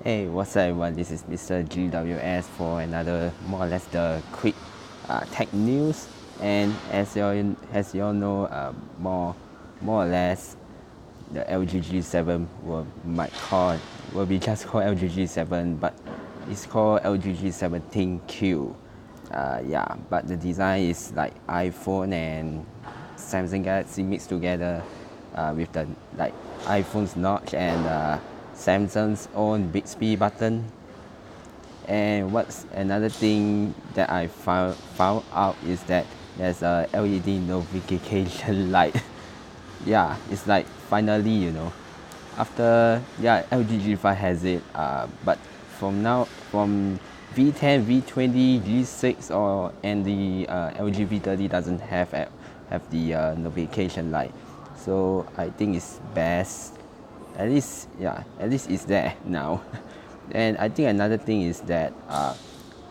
Hey, what's up everyone? This is Mr. GWS for another more or less the quick tech news. And as you all know, more or less the LG G7 will be just called LG G7, but it's called LG G7 ThinQ. Yeah, but the design is like iPhone and Samsung Galaxy mixed together with the like iPhone's notch and Samsung's own Bixby button. And what's another thing that I found out is that there's a LED notification light. Yeah, it's like finally, after LG G5 has it, but from V10, V20, G6 and the LG V30 doesn't have the notification light. So I think it's best. At least it's there now. And I think another thing is that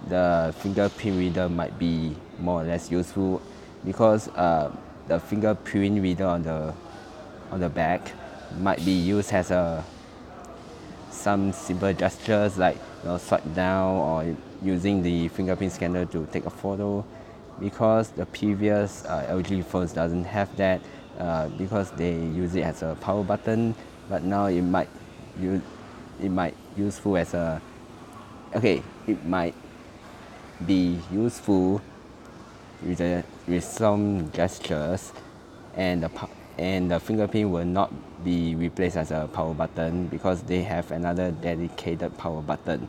the fingerprint reader might be more or less useful because the fingerprint reader on the back might be used as some simple gestures like swipe down or using the fingerprint scanner to take a photo, because the previous LG phones doesn't have that because they use it as a power button. But now it might useful as a it might be useful with some gestures, and the fingerprint will not be replaced as a power button because they have another dedicated power button.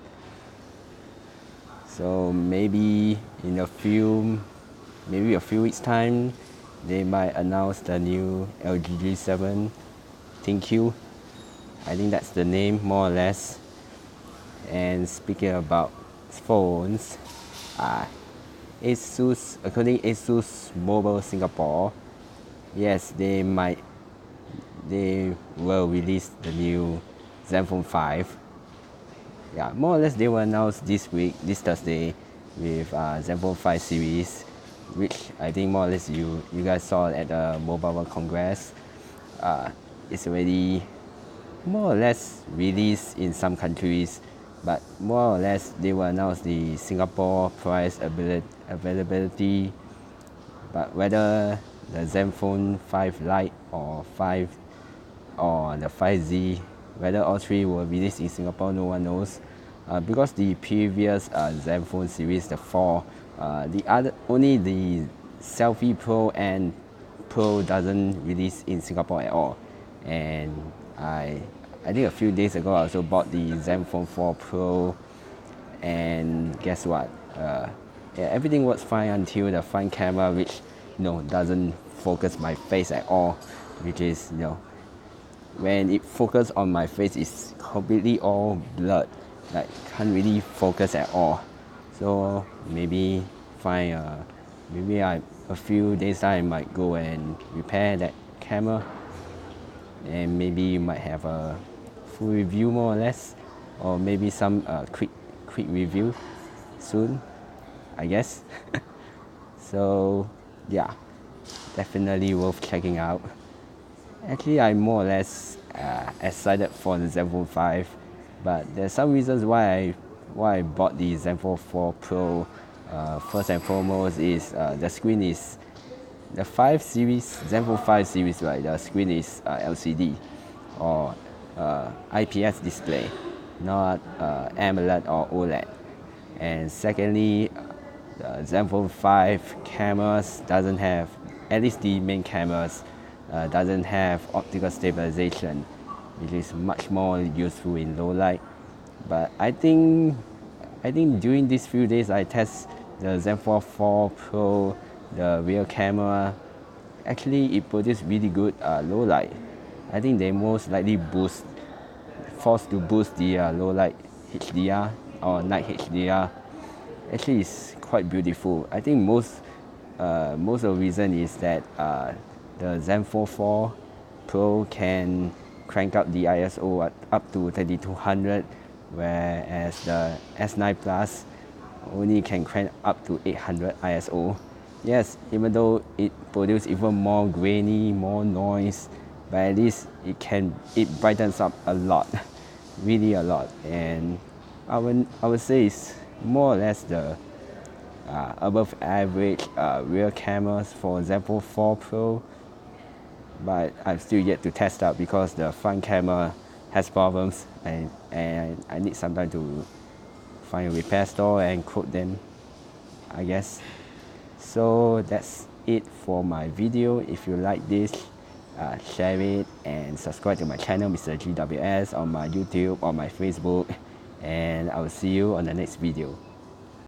So maybe a few weeks time, they might announce the new LG G7 ThinQ. I think that's the name more or less. And speaking about phones, according Asus Mobile Singapore, yes, they will release the new Zenfone 5. Yeah, more or less they will announce this Thursday, with Zenfone 5 series, which I think more or less you guys saw at the Mobile World Congress. It's already more or less released in some countries, but more or less they will announce the Singapore price availability. But whether the Zenfone 5 Lite or the 5Z, whether all three will release in Singapore, no one knows. Because the previous Zenfone series, the 4, only the Selfie Pro and Pro doesn't release in Singapore at all. And I think a few days ago I also bought the Zenfone 4 Pro, and guess what? Everything works fine until the front camera, which doesn't focus my face at all, which is when it focuses on my face, it's completely all blurred, like can't really focus at all. So maybe a few days time I might go and repair that camera, and maybe you might have a full review more or less, or maybe some quick review soon, I guess. So yeah, definitely worth checking out. Actually, I'm more or less excited for the Zenfone 5, but there's some reasons why I bought the Zenfone 4 Pro. First and foremost is the screen is the 5 series, Zenfone 5 series, right? The screen is LCD or IPS display, not AMOLED or OLED. And secondly, the Zenfone 5 cameras doesn't have, at least the main cameras, doesn't have optical stabilization, which is much more useful in low light. But I think during these few days I test the Zenfone 4 Pro, the rear camera. Actually, it produces really good low light. I think they most likely forced to boost the low light HDR or night HDR. Actually, it's quite beautiful. I think most of the reason is that the Zenfone 4 Pro can crank up the ISO up to 3200, whereas the S9 Plus only can crank up to 800 ISO. Yes, even though it produces even more grainy, more noise, but at least it brightens up a lot. really a lot, and I would say it's more or less the above average rear cameras for Zenfone 4 Pro, but I've still yet to test out because the front camera has problems, and I need some time to find a repair store and quote them, I guess. So that's it for my video. If you like this, share it and subscribe to my channel, Mr. GWS, on my YouTube, on my Facebook, and I will see you on the next video.